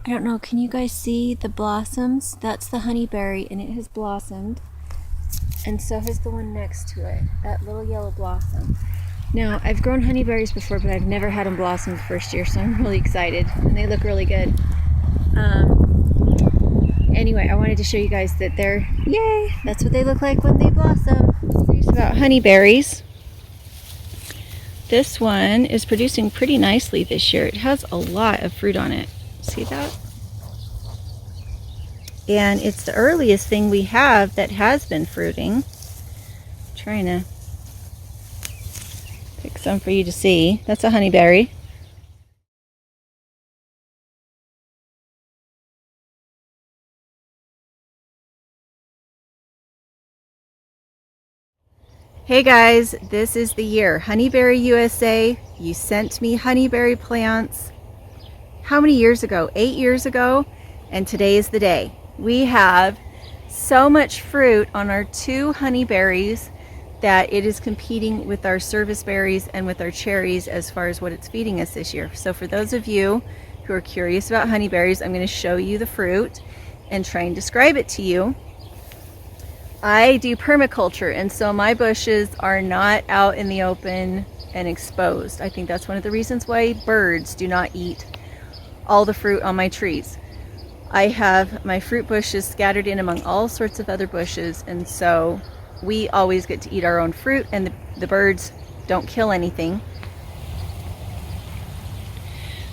I don't know, can you guys see the blossoms? That's the honeyberry and it has blossomed. And so has the one next to it, that little yellow blossom. Now, I've grown honeyberries before, but I've never had them blossom the first year, so I'm really excited. And they look really good. Anyway, I wanted to show you guys that they're, yay, that's what they look like when they blossom. Here's about honeyberries. This one is producing pretty nicely this year. It has a lot of fruit on it. See that? And it's the earliest thing we have that has been fruiting. I'm trying to pick some for you to see. That's a honeyberry. Hey guys, this is the year. Honeyberry USA, you sent me honeyberry plants. How many years ago? 8 years ago, and today is the day. We have so much fruit on our 2 honeyberries that it is competing with our serviceberries and with our cherries as far as what it's feeding us this year. So for those of you who are curious about honeyberries, I'm going to show you the fruit and try and describe it to you. I do permaculture, and so my bushes are not out in the open and exposed. I think that's one of the reasons why birds do not eat all the fruit on my trees. I have my fruit bushes scattered in among all sorts of other bushes, and so we always get to eat our own fruit, and the birds don't kill anything.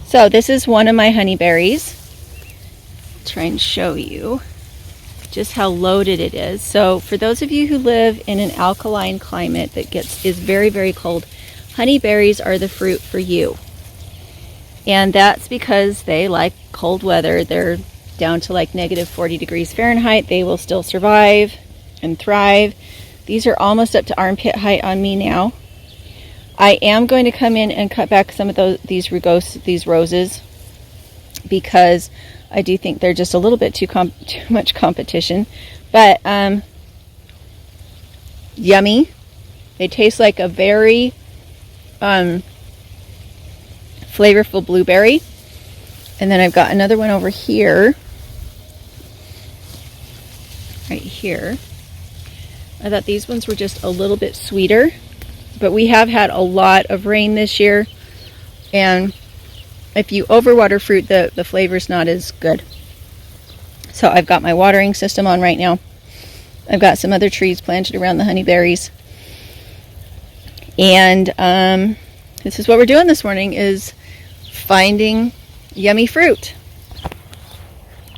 So this is one of my honeyberries. I'll try and show you just how loaded it is. So for those of you who live in an alkaline climate that is very, very cold, honeyberries are the fruit for you. And that's because they like cold weather. They're down to like -40 degrees Fahrenheit. They will still survive and thrive. These are almost up to armpit height on me now. I am going to come in and cut back some of these roses because I do think they're just a little bit too much competition. But yummy. They taste like a very flavorful blueberry. And then I've got another one over here. Right here. I thought these ones were just a little bit sweeter. But we have had a lot of rain this year. And if you overwater fruit, the flavor's not as good. So I've got my watering system on right now. I've got some other trees planted around the honeyberries. And this is what we're doing this morning, is finding yummy fruit.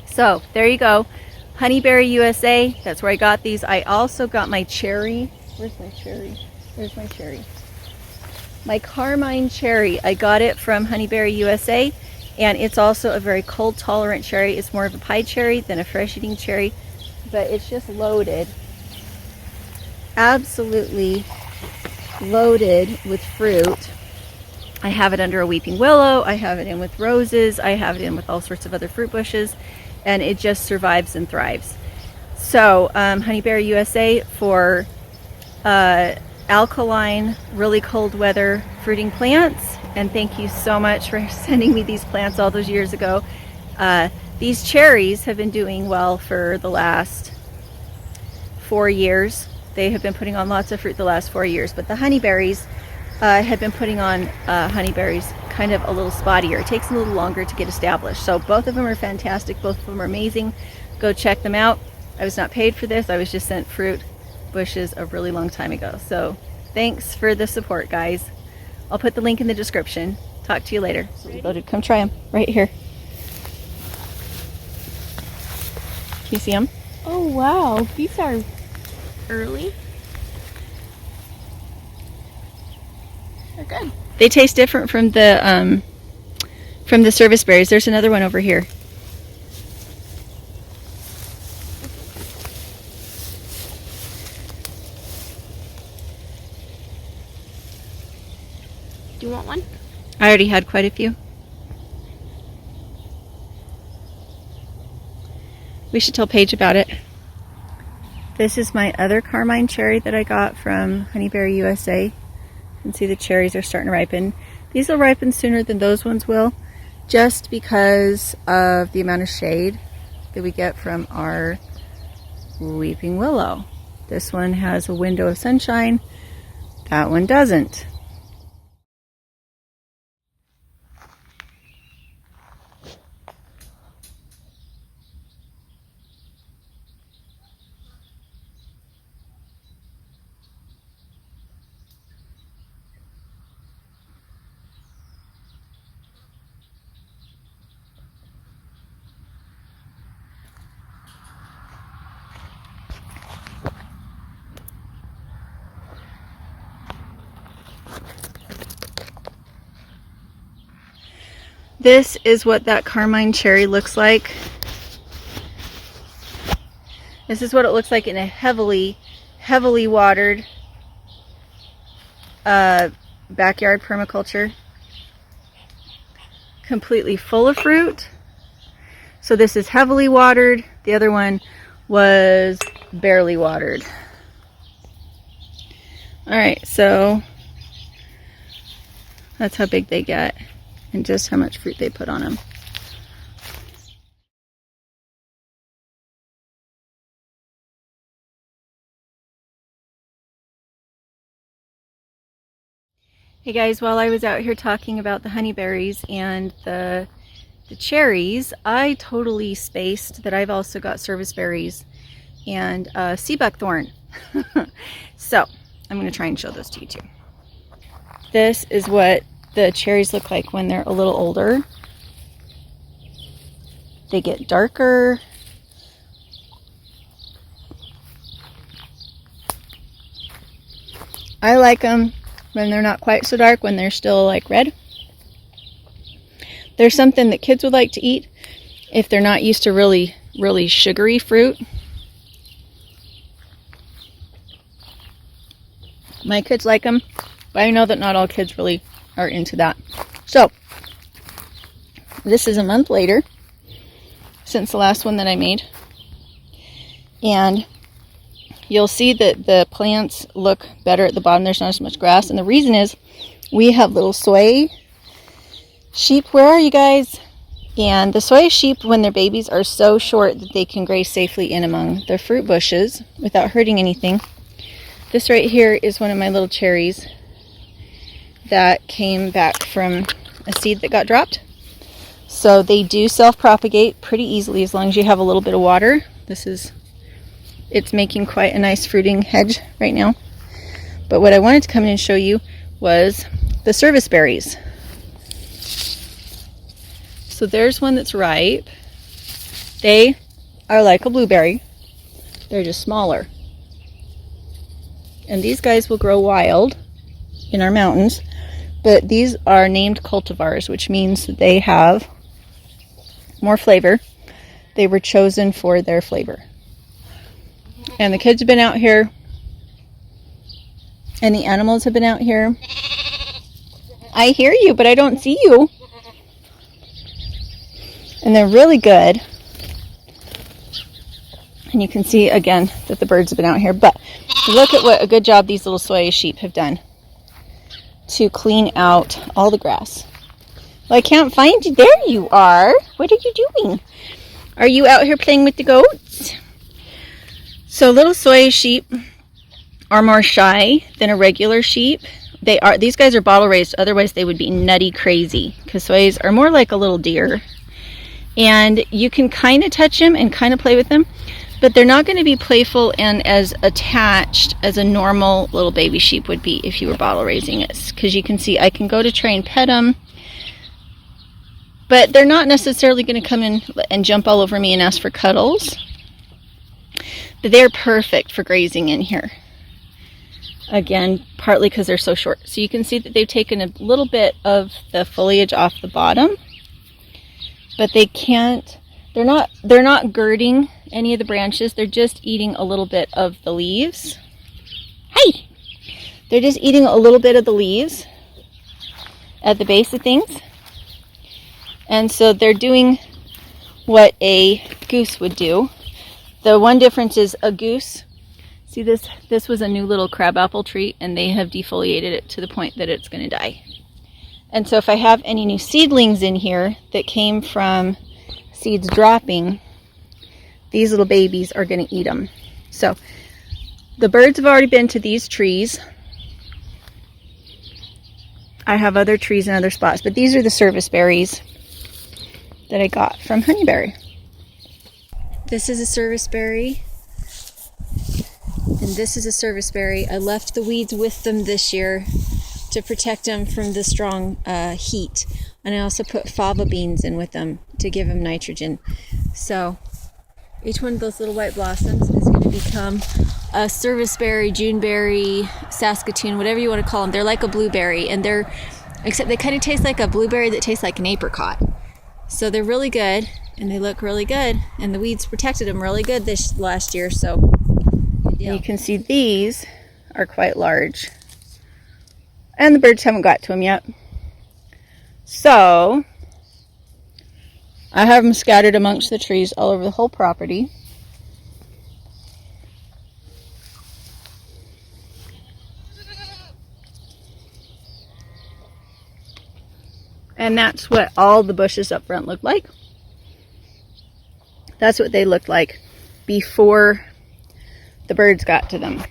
So there you go. Honeyberry USA, that's where I got these. I also got my cherry. Where's my cherry? There's my cherry. My carmine cherry, I got it from Honeyberry USA, and it's also a very cold tolerant cherry. It's more of a pie cherry than a fresh eating cherry, but it's just loaded, absolutely loaded with fruit. I have it under a weeping willow, I have it in with roses, I have it in with all sorts of other fruit bushes, and it just survives and thrives. So Honeyberry USA for alkaline, really cold weather fruiting plants. And thank you so much for sending me these plants all those years ago. These cherries have been doing well for the last 4 years. They have been putting on lots of fruit the last 4 years, but the honeyberries have been putting on honeyberries kind of a little spottier. It takes them a little longer to get established. So both of them are fantastic. Both of them are amazing. Go check them out. I was not paid for this. I was just sent fruit bushes a really long time ago. So thanks for the support, guys. I'll put the link in the description. Talk to you later. Loaded. Come try them right here. Can you see them? Oh wow, these are early. They're good. They taste different from the serviceberries. There's another one over here. Do you want one? I already had quite a few. We should tell Paige about it. This is my other carmine cherry that I got from Honeyberry USA. You can see the cherries are starting to ripen. These will ripen sooner than those ones will, just because of the amount of shade that we get from our weeping willow. This one has a window of sunshine, that one doesn't. This is what that carmine cherry looks like. This is what it looks like in a heavily watered backyard permaculture. Completely full of fruit. So this is heavily watered. The other one was barely watered. Alright, so that's how big they get and just how much fruit they put on them. Hey guys, while I was out here talking about the honeyberries and the cherries, I totally spaced that I've also got serviceberries and sea buckthorn. So I'm going to try and show those to you too. This is what the cherries look like when they're a little older. They get darker. I like them when they're not quite so dark, when they're still like red. There's something that kids would like to eat if they're not used to really sugary fruit. My kids like them, but I know that not all kids really are into that. So this is a month later since the last one that I made, and you'll see that the plants look better at the bottom. There's not as much grass, and the reason is we have little soy sheep. Where are you guys? And the soy sheep, when they're babies, are so short that they can graze safely in among the fruit bushes without hurting anything. This right here is one of my little cherries that came back from a seed that got dropped. So they do self-propagate pretty easily as long as you have a little bit of water. It's making quite a nice fruiting hedge right now. But what I wanted to come in and show you was the serviceberries. So there's one that's ripe. They are like a blueberry. They're just smaller. And these guys will grow wild in our mountains. But these are named cultivars, which means that they have more flavor. They were chosen for their flavor. And the kids have been out here, and the animals have been out here. I hear you, but I don't see you. And they're really good. And you can see again that the birds have been out here. But look at what a good job these little soy sheep have done to clean out all the grass. Well, I can't find you. There you are. What are you doing? Are you out here playing with the goats? So little soy sheep are more shy than a regular sheep. These guys are bottle raised, otherwise they would be nutty crazy, because soys are more like a little deer. And you can kind of touch them and kind of play with them, but they're not going to be playful and as attached as a normal little baby sheep would be if you were bottle raising it. Because you can see I can go to try and pet them, but they're not necessarily going to come in and jump all over me and ask for cuddles. But they're perfect for grazing in here. Again, partly because they're so short. So you can see that they've taken a little bit of the foliage off the bottom, but they're not girding any of the branches. They're just eating a little bit of the leaves. Hey! They're just eating a little bit of the leaves at the base of things. And so they're doing what a goose would do. The one difference is a goose, see this was a new little crabapple tree, and they have defoliated it to the point that it's going to die. And so if I have any new seedlings in here that came from seeds dropping, these little babies are going to eat them. So the birds have already been to these trees. I have other trees in other spots, but these are the serviceberries that I got from Honeyberry. This is a serviceberry, and this is a serviceberry. I left the weeds with them this year to protect them from the strong heat. And I also put fava beans in with them to give them nitrogen. So each one of those little white blossoms is going to become a serviceberry, Juneberry, Saskatoon, whatever you want to call them. They're like a blueberry, and except they kind of taste like a blueberry that tastes like an apricot. So they're really good, and they look really good, and the weeds protected them really good this last year. So good deal. And you can see these are quite large, and the birds haven't got to them yet. So I have them scattered amongst the trees all over the whole property. And that's what all the bushes up front look like. That's what they looked like before the birds got to them.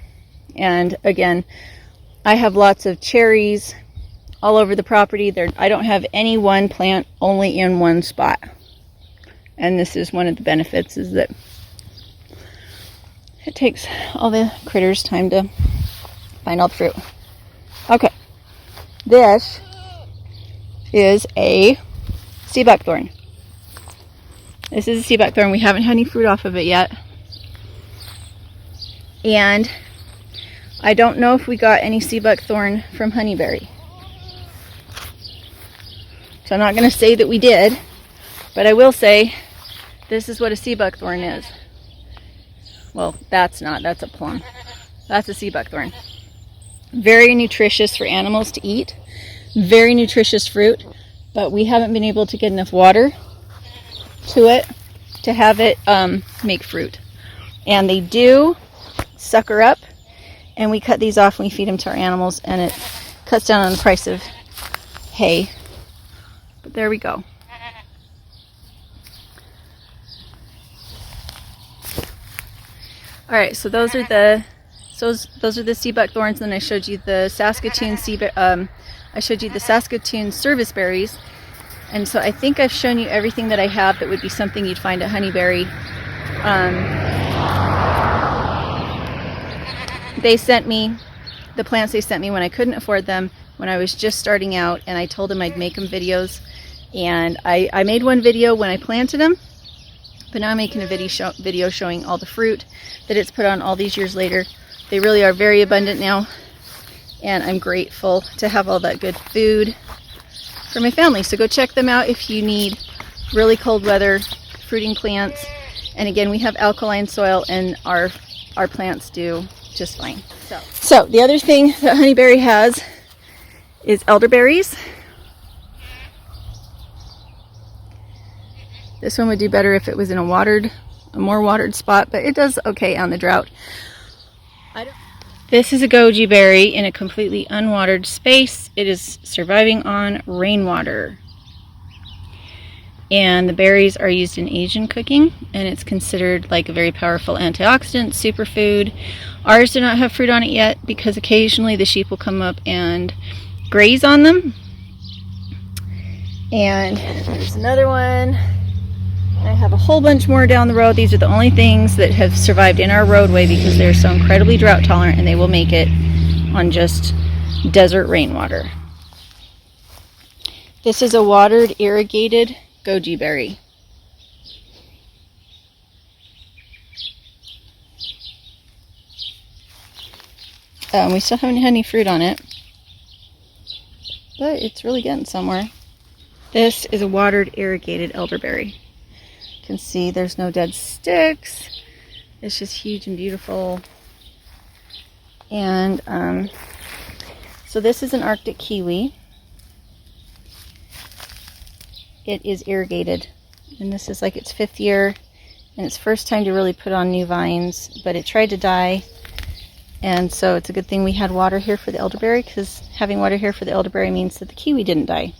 And again, I have lots of cherries all over the property. I don't have any one plant only in one spot. And this is one of the benefits, is that it takes all the critters time to find all the fruit. Okay, this is a sea buckthorn. This is a sea buckthorn. We haven't had any fruit off of it yet. And I don't know if we got any sea buckthorn from Honeyberry. So I'm not going to say that we did, but I will say this is what a sea buckthorn is. Well, that's a plum. That's a sea buckthorn. Very nutritious for animals to eat. Very nutritious fruit, but we haven't been able to get enough water to it to have it make fruit. And they do sucker up, and we cut these off and we feed them to our animals, and it cuts down on the price of hay. But there we go. All right, so those are the sea buckthorns. Then I showed you the Saskatoon I showed you the Saskatoon serviceberries. And so I think I've shown you everything that I have that would be something you'd find at Honeyberry. They sent me the plants they sent me when I couldn't afford them, when I was just starting out, and I told them I'd make them videos. And I made one video when I planted them, but now I'm making a video showing all the fruit that it's put on all these years later. They really are very abundant now, and I'm grateful to have all that good food for my family. So go check them out if you need really cold weather fruiting plants. And again, we have alkaline soil, and our plants do just fine. So the other thing that Honeyberry has is elderberries. This one would do better if it was in a more watered spot, but it does okay on the drought. This is a goji berry in a completely unwatered space. It is surviving on rainwater. And the berries are used in Asian cooking, and it's considered like a very powerful antioxidant, superfood. Ours do not have fruit on it yet because occasionally the sheep will come up and graze on them. And there's another one. I have a whole bunch more down the road. These are the only things that have survived in our roadway because they're so incredibly drought tolerant, and they will make it on just desert rainwater. This is a watered, irrigated goji berry. We still haven't had any fruit on it, but it's really getting somewhere. This is a watered, irrigated elderberry. You can see there's no dead sticks. It's just huge and beautiful. And so this is an Arctic kiwi. It is irrigated, and this is like its 5th year, and its first time to really put on new vines, but it tried to die And so it's a good thing we had water here for the elderberry, because having water here for the elderberry means that the kiwi didn't die.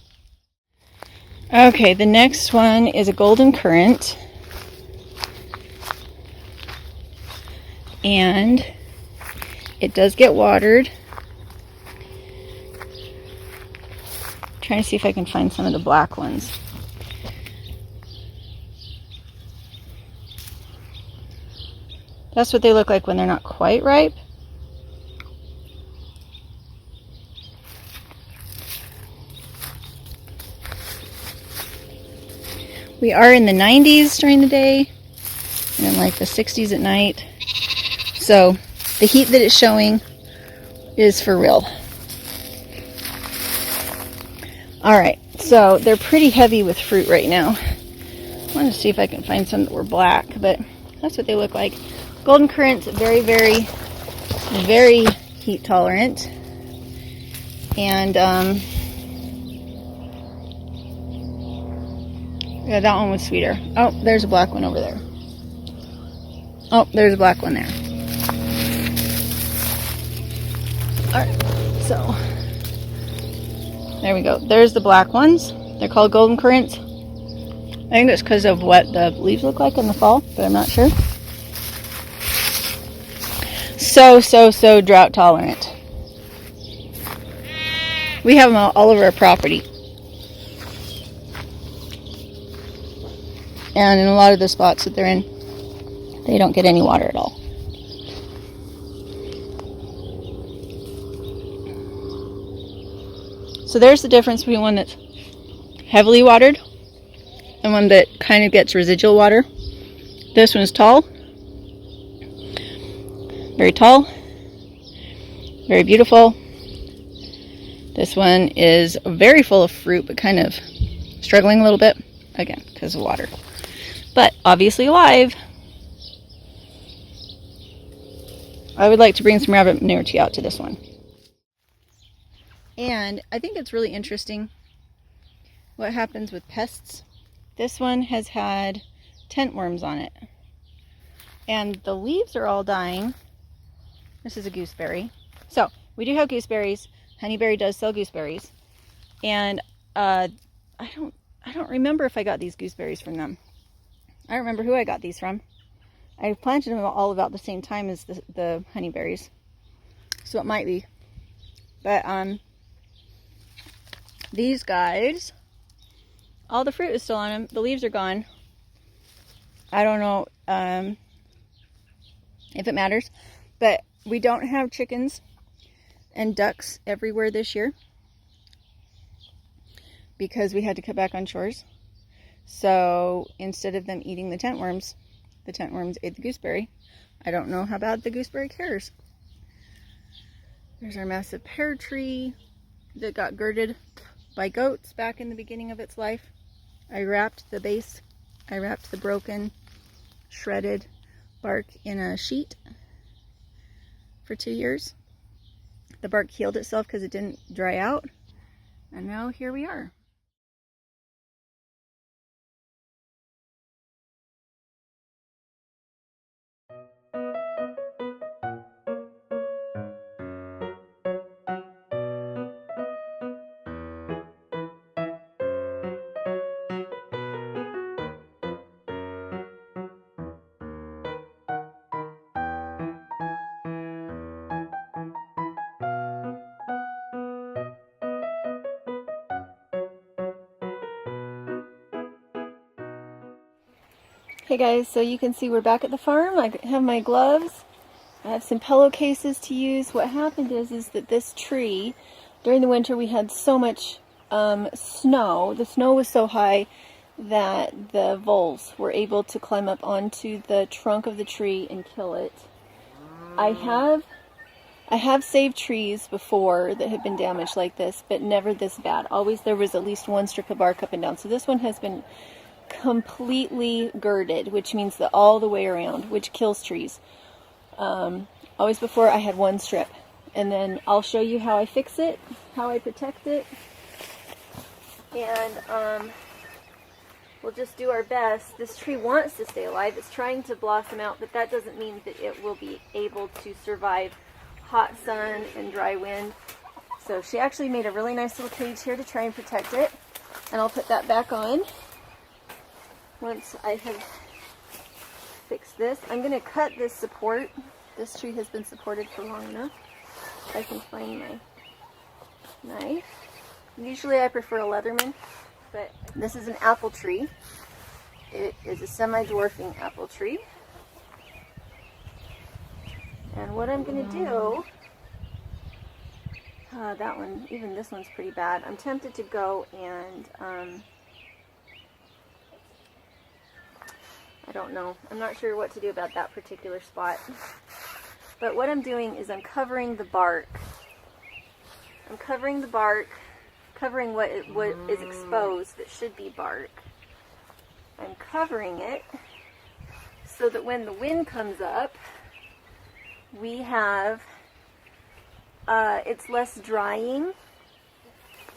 Okay, the next one is a golden currant. And it does get watered. I'm trying to see if I can find some of the black ones. That's what they look like when they're not quite ripe. We are in the 90s during the day and in like the 60s at night. So the heat that it's showing is for real. Alright, so they're pretty heavy with fruit right now. I want to see if I can find some that were black, but that's what they look like. Golden currants, very, very, very heat tolerant. And yeah, that one was sweeter. Oh, there's a black one over there. Oh, there's a black one there. Alright, so there we go. There's the black ones. They're called golden currants. I think that's because of what the leaves look like in the fall, but I'm not sure. So drought tolerant. We have them all over our property. And in a lot of the spots that they're in, they don't get any water at all. So there's the difference between one that's heavily watered and one that kind of gets residual water. This one's tall. Very tall. Very beautiful. This one is very full of fruit, but kind of struggling a little bit. Again, because of water. But obviously alive. I would like to bring some rabbit manure tea out to this one. And I think it's really interesting what happens with pests. This one has had tent worms on it. And the leaves are all dying. This is a gooseberry. So, we do have gooseberries. Honeyberry does sell gooseberries. And I don't remember if I got these gooseberries from them. I don't remember who I got these from. I planted them all about the same time as the honeyberries. So it might be. But these guys, all the fruit is still on them. The leaves are gone. I don't know if it matters. But we don't have chickens and ducks everywhere this year, because we had to cut back on chores. So instead of them eating the tent worms ate the gooseberry. I don't know how bad the gooseberry cares. There's our massive pear tree that got girded by goats back in the beginning of its life. I wrapped the base, I wrapped the broken, shredded bark in a sheet for 2 years. The bark healed itself because it didn't dry out. And now here we are. Hey guys, so you can see we're back at the farm. I have my gloves. I have some pillowcases to use. What happened is that this tree, during the winter we had so much snow. The snow was so high that the voles were able to climb up onto the trunk of the tree and kill it. I have saved trees before that have been damaged like this, but never this bad. Always there was at least one strip of bark up and down. So this one has been completely girded, which means that all the way around, which kills trees. Always before I had one strip, and then I'll show you how I fix it, how I protect it, and we'll just do our best. This tree wants to stay alive. It's trying to blossom out, but that doesn't mean that it will be able to survive hot sun and dry wind. So she actually made a really nice little cage here to try and protect it. And I'll put that back on once I have fixed this. I'm going to cut this support. This tree has been supported for long enough. If I can find my knife. Usually I prefer a Leatherman, but this is an apple tree. It is a semi-dwarfing apple tree. And what I'm going to do, that one, even this one's pretty bad. I'm tempted to go and, I don't know. I'm not sure what to do about that particular spot. But what I'm doing is I'm covering the bark. I'm covering the bark, covering what is exposed that should be bark. I'm covering it so that when the wind comes up, we have, it's less drying,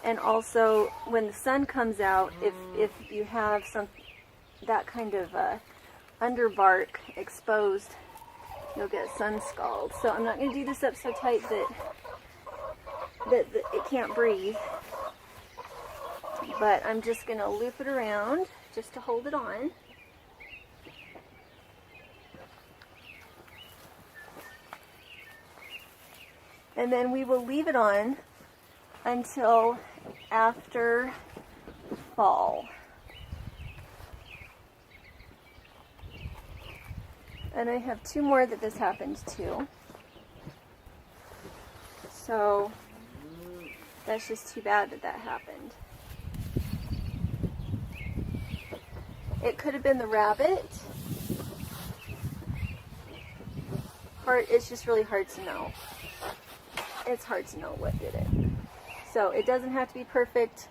and also when the sun comes out, if you have that kind of underbark exposed, you'll get sun scald. So I'm not going to do this up so tight that it can't breathe, but I'm just going to loop it around just to hold it on. And then we will leave it on until after fall. And I have two more that this happened to. So that's just too bad that happened. It could have been the rabbit. It's just really hard to know. It's hard to know what did it. So it doesn't have to be perfect.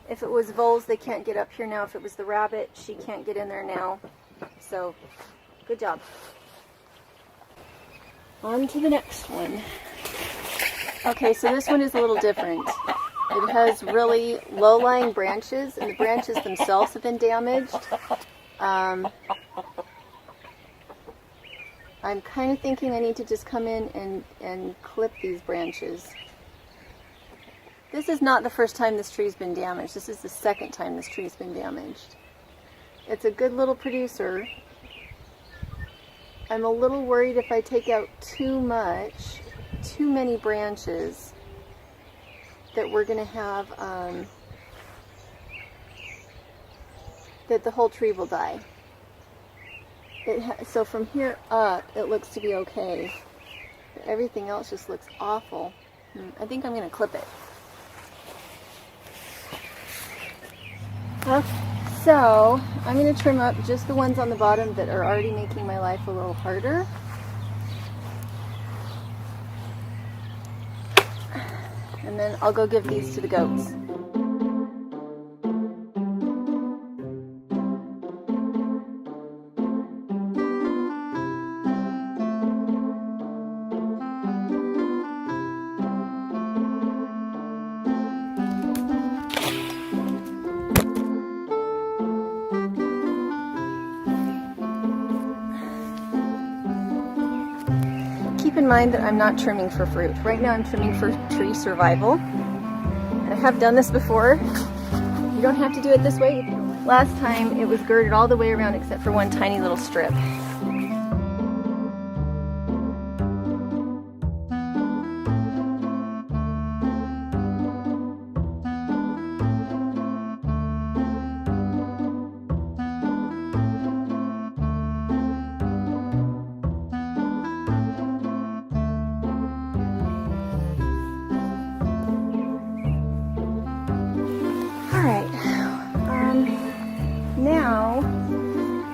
If it was voles, they can't get up here now. If it was the rabbit, she can't get in there now. So, good job. On to the next one. Okay, so this one is a little different. It has really low-lying branches, and the branches themselves have been damaged. I'm kind of thinking I need to just come in and clip these branches. This is not the first time this tree's been damaged. This is the second time this tree's been damaged. It's a good little producer. I'm a little worried if I take out too many branches, that we're going to have, that the whole tree will die. So from here up, it looks to be okay. But everything else just looks awful. I think I'm going to clip it. Okay, so I'm going to trim up just the ones on the bottom that are already making my life a little harder. And then I'll go give these to the goats. Keep in mind that I'm not trimming for fruit. Right now I'm trimming for tree survival. I have done this before. You don't have to do it this way. Last time it was girded all the way around except for one tiny little strip. Now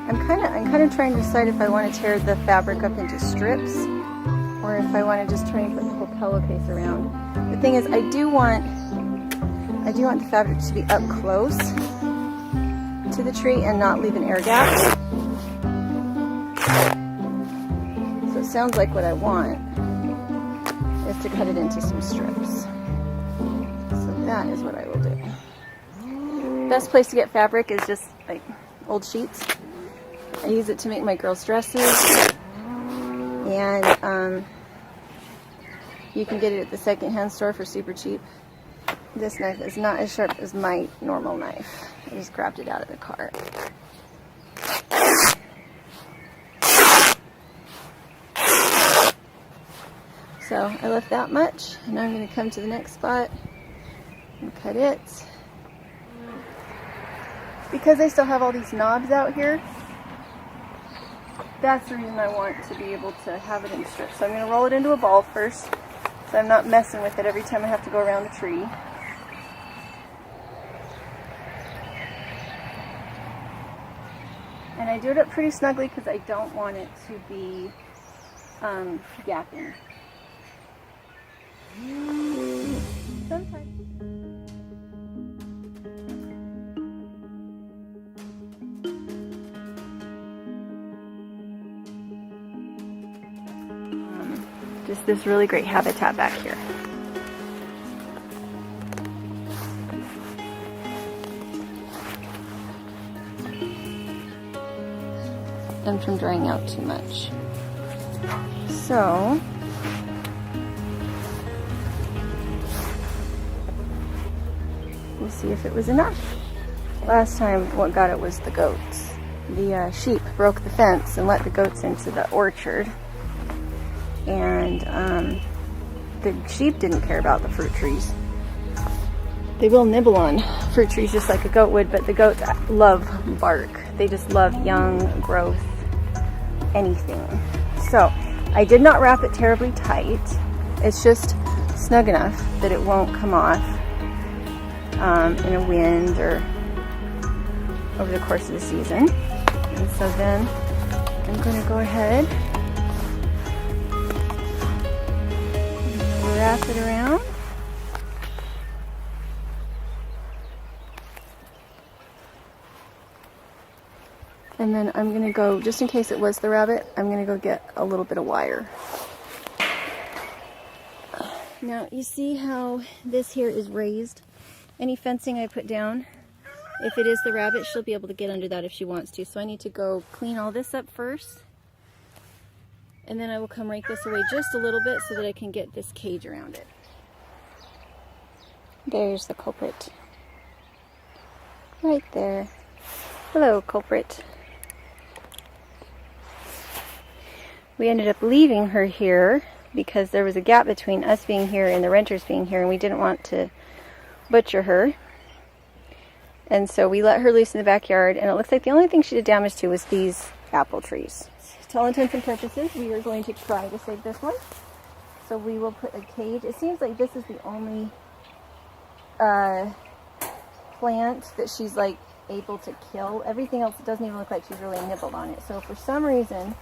I'm kind of trying to decide if I want to tear the fabric up into strips or if I want to just try and put the whole pillowcase around. The thing is, I do want the fabric to be up close to the tree and not leave an air gap. So it sounds like what I want is to cut it into some strips. So that is what I will do. Best place to get fabric is just like old sheets. I use it to make my girls' dresses, And you can get it at the secondhand store for super cheap. This knife is not as sharp as my normal knife. I just grabbed it out of the cart. So I left that much, and now I'm going to come to the next spot and cut it. Because I still have all these knobs out here, that's the reason I want to be able to have it in strips. So I'm going to roll it into a ball first, so I'm not messing with it every time I have to go around the tree. And I do it up pretty snugly because I don't want it to be gapping. Sometimes. Just this really great habitat back here. And from drying out too much. So we'll see if it was enough. Last time what got it was the goats. The sheep broke the fence and let the goats into the orchard. And the sheep didn't care about the fruit trees. They will nibble on fruit trees just like a goat would, but the goats love bark. They just love young growth, anything. So I did not wrap it terribly tight. It's just snug enough that it won't come off in a wind or over the course of the season. And so then I'm going to go ahead, wrap it around. And then I'm going to go, just in case it was the rabbit, I'm going to go get a little bit of wire. Now, you see how this here is raised? Any fencing I put down, if it is the rabbit, she'll be able to get under that if she wants to. So I need to go clean all this up first. And then I will come rake this away just a little bit so that I can get this cage around it. There's the culprit. Right there. Hello, culprit. We ended up leaving her here because there was a gap between us being here and the renters being here, and we didn't want to butcher her. And so we let her loose in the backyard, and it looks like the only thing she did damage to was these apple trees. To all intents and purposes, we are going to try to save this one. So we will put a cage. It seems like this is the only plant that she's like able to kill. Everything else doesn't even look like she's really nibbled on it. So for some reason,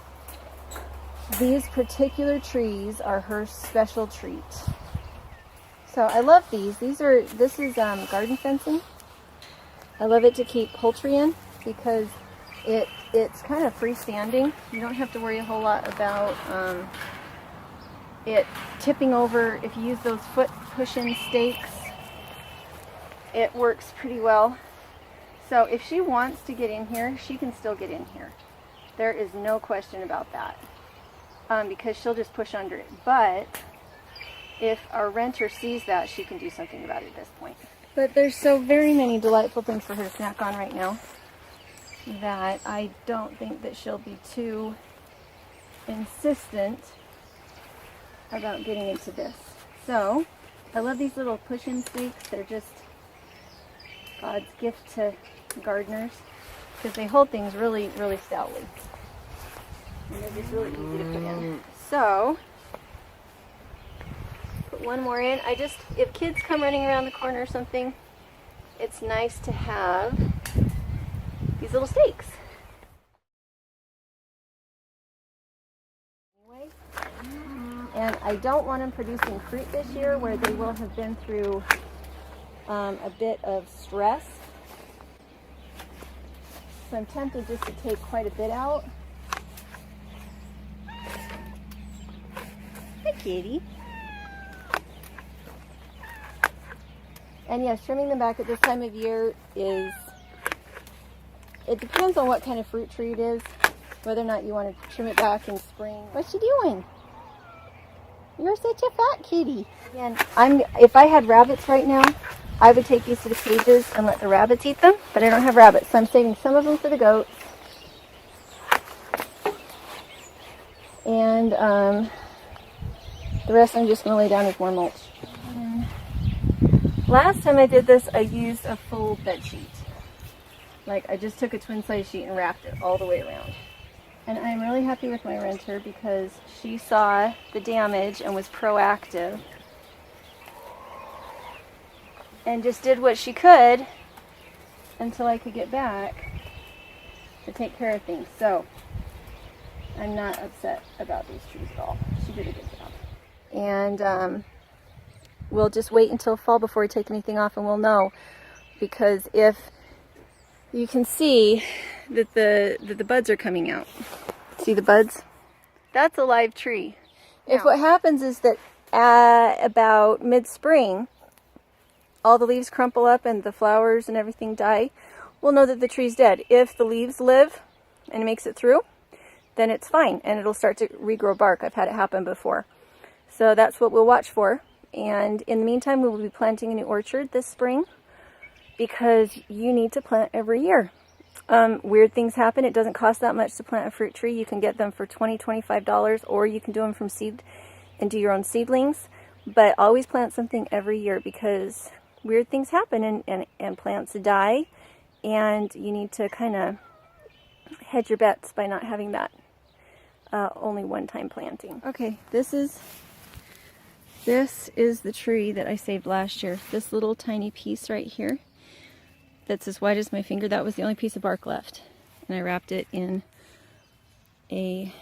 these particular trees are her special treat. So I love these. This is garden fencing. I love it to keep poultry in because it's kind of freestanding. You don't have to worry a whole lot about it tipping over. If you use those foot push-in stakes, it works pretty well. So if she wants to get in here, she can still get in here. There is no question about that. Because she'll just push under it. But if our renter sees that, she can do something about it at this point. But there's so very many delightful things for her to snack on right now that I don't think that she'll be too insistent about getting into this. So I love these little push-in stakes. They're just God's gift to gardeners because they hold things really, really stoutly. And they're just really easy to put in. So, put one more in. If kids come running around the corner or something, it's nice to have these little stakes. Anyway, and I don't want them producing fruit this year where they will have been through a bit of stress. So I'm tempted just to take quite a bit out. Hi, kitty. And yes, trimming them back at this time of year it depends on what kind of fruit tree it is. whether or not you want to trim it back in spring. What's she doing? You're such a fat kitty. And if I had rabbits right now, I would take these to the cages and let the rabbits eat them, but I don't have rabbits, so I'm saving some of them for the goats. And the rest I'm just going to lay down as more mulch. Last time I did this, I used a full bed sheet. Like, I just took a twin size sheet and wrapped it all the way around. And I'm really happy with my renter because she saw the damage and was proactive. And just did what she could until I could get back to take care of things. So, I'm not upset about these trees at all. She did a good job. And we'll just wait until fall before we take anything off and we'll know. Because if you can see that the buds are coming out. See the buds? That's a live tree. Yeah. If what happens is that about mid-spring, all the leaves crumple up and the flowers and everything die, we'll know that the tree's dead. If the leaves live and it makes it through, then it's fine and it'll start to regrow bark. I've had it happen before. So that's what we'll watch for. And in the meantime, we will be planting a new orchard this spring because you need to plant every year. Weird things happen. It doesn't cost that much to plant a fruit tree. You can get them for $20, $25, or you can do them from seed and do your own seedlings. But always plant something every year because weird things happen and plants die, and you need to kind of hedge your bets by not having that only one-time planting. Okay, this is the tree that I saved last year. This little tiny piece right here that's as wide as my finger, that was the only piece of bark left. And I wrapped it in a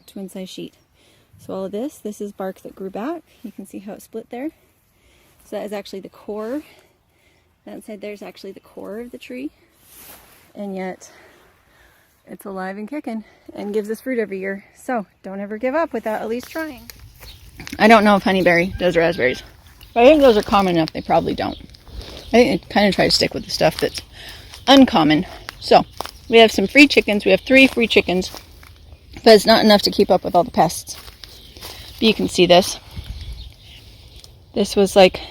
twin size sheet. So all of this is bark that grew back. You can see how it split there. So that is actually the core. That inside there is actually the core of the tree. And yet it's alive and kicking and gives us fruit every year. So don't ever give up without at least trying. I don't know if Honeyberry does raspberries, but I think those are common enough they probably don't. I think they kind of try to stick with the stuff that's uncommon. So we have some free chickens. We have 3 free chickens, but it's not enough to keep up with all the pests. But you can see this. This was like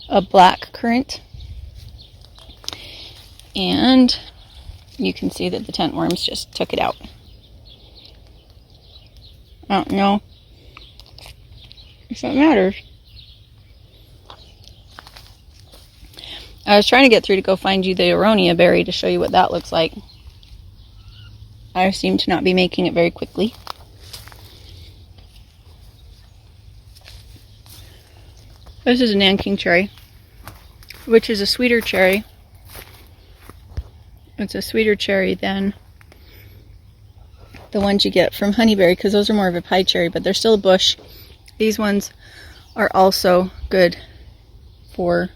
a black currant. And you can see that the tent worms just took it out. I don't know if that matters. I was trying to get through to go find you the aronia berry to show you what that looks like. I seem to not be making it very quickly. This is a Nanking cherry, which is a sweeter cherry. It's a sweeter cherry than the ones you get from Honeyberry, because those are more of a pie cherry, but they're still a bush. These ones are also good for,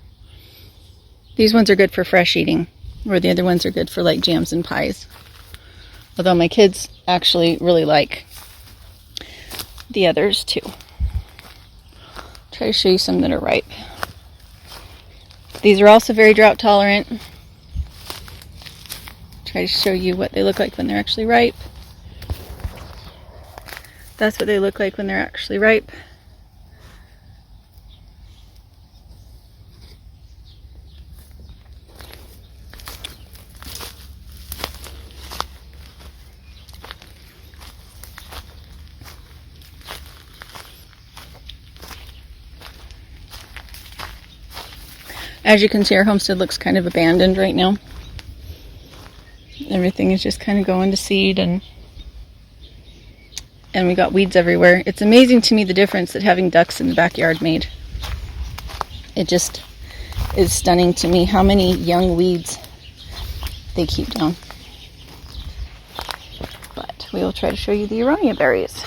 these ones are good for fresh eating, where the other ones are good for like jams and pies. Although my kids actually really like the others too. Try to show you some that are ripe. These are also very drought tolerant. Try to show you what they look like when they're actually ripe. That's what they look like when they're actually ripe. As you can see, our homestead looks kind of abandoned right now. Everything is just kind of going to seed, and we got weeds everywhere. It's amazing to me the difference that having ducks in the backyard made. It just is stunning to me how many young weeds they keep down. But we will try to show you the aronia berries.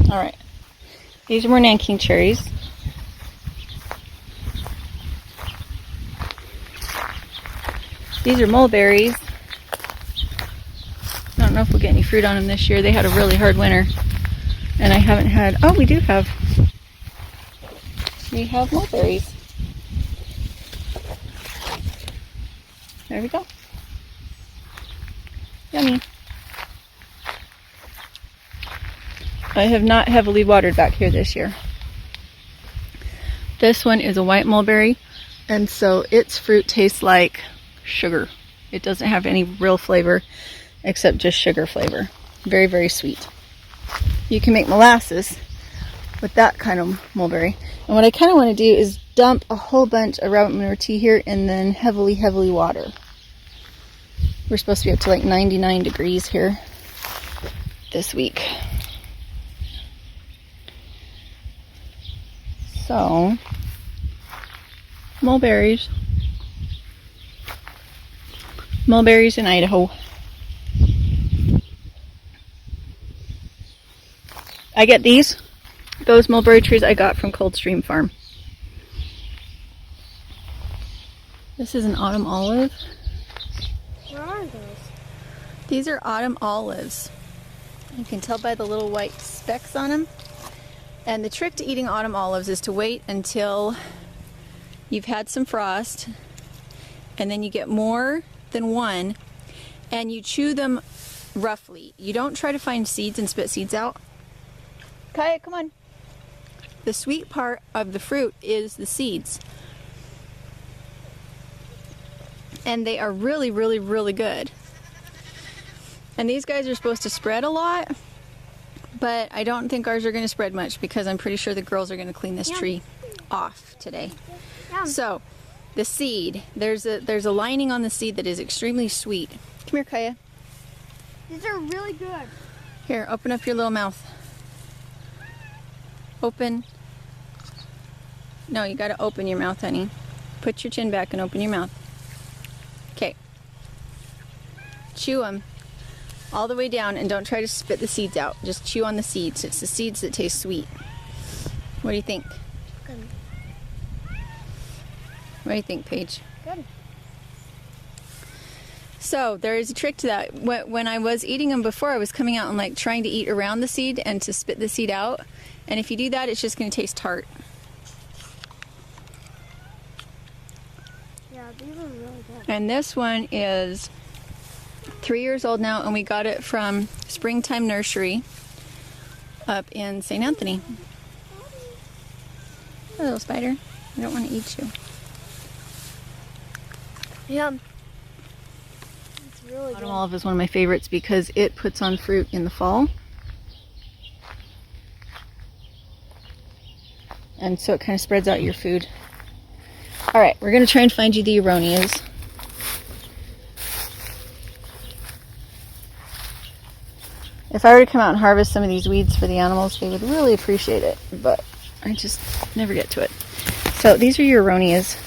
Alright, these are more Nanking cherries. These are mulberries. I don't know if we'll get any fruit on them this year. They had a really hard winter. And I haven't had, oh, we have mulberries. There we go. Yummy. I have not heavily watered back here this year. This one is a white mulberry, and so its fruit tastes like sugar. It doesn't have any real flavor except just sugar flavor. Very, very sweet. You can make molasses with that kind of mulberry. And what I kind of want to do is dump a whole bunch of rabbit manure tea here and then heavily, heavily water. We're supposed to be up to like 99 degrees here this week. So, mulberries. Mulberries in Idaho. I get those mulberry trees I got from Coldstream Farm. This is an autumn olive. What are those? These are autumn olives. You can tell by the little white specks on them. And the trick to eating autumn olives is to wait until you've had some frost, and then you get more than one, and you chew them roughly. You don't try to find seeds and spit seeds out. Kaya, come on. The sweet part of the fruit is the seeds. And they are really, really, really good. And these guys are supposed to spread a lot, but I don't think ours are going to spread much because I'm pretty sure the girls are going to clean this tree off today. So, the seed, there's a lining on the seed that is extremely sweet. Come here, Kaya. These are really good. Here, open up your little mouth. Open. No, you got to open your mouth, honey. Put your chin back and open your mouth. Okay. Chew them all the way down and don't try to spit the seeds out. Just chew on the seeds. It's the seeds that taste sweet. What do you think? Good. What do you think, Paige? Good. So there is a trick to that. When I was eating them before, I was coming out and like trying to eat around the seed and to spit the seed out. And if you do that, it's just going to taste tart. Yeah, these are really good. And this one is 3 years old now, and we got it from Springtime Nursery up in St. Anthony. Hello, spider. I don't want to eat you. Yum. It's really good. Autumn olive is one of my favorites because it puts on fruit in the fall. And so it kind of spreads out your food. All right, we're going to try and find you the aronias. If I were to come out and harvest some of these weeds for the animals, they would really appreciate it, but I just never get to it. So these are your aronias,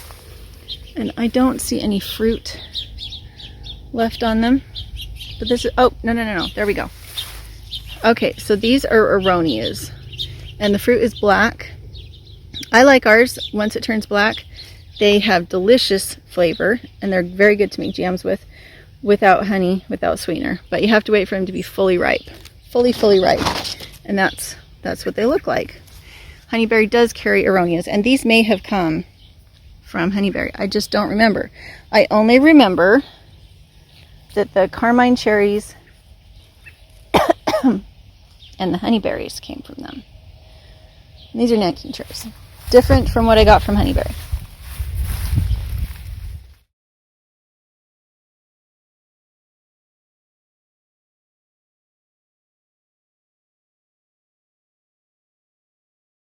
and I don't see any fruit left on them. But this is, oh, no, there we go. Okay, so these are aronias, and the fruit is black. I like ours once it turns black. They have delicious flavor, and they're very good to make jams with, without honey, without sweetener. But you have to wait for them to be fully ripe. Fully ripe. And that's what they look like. Honeyberry does carry aronias, and these may have come from Honeyberry. I just don't remember. I only remember that the carmine cherries and the honeyberries came from them. And these are nanking cherries. Different from what I got from Honeyberry.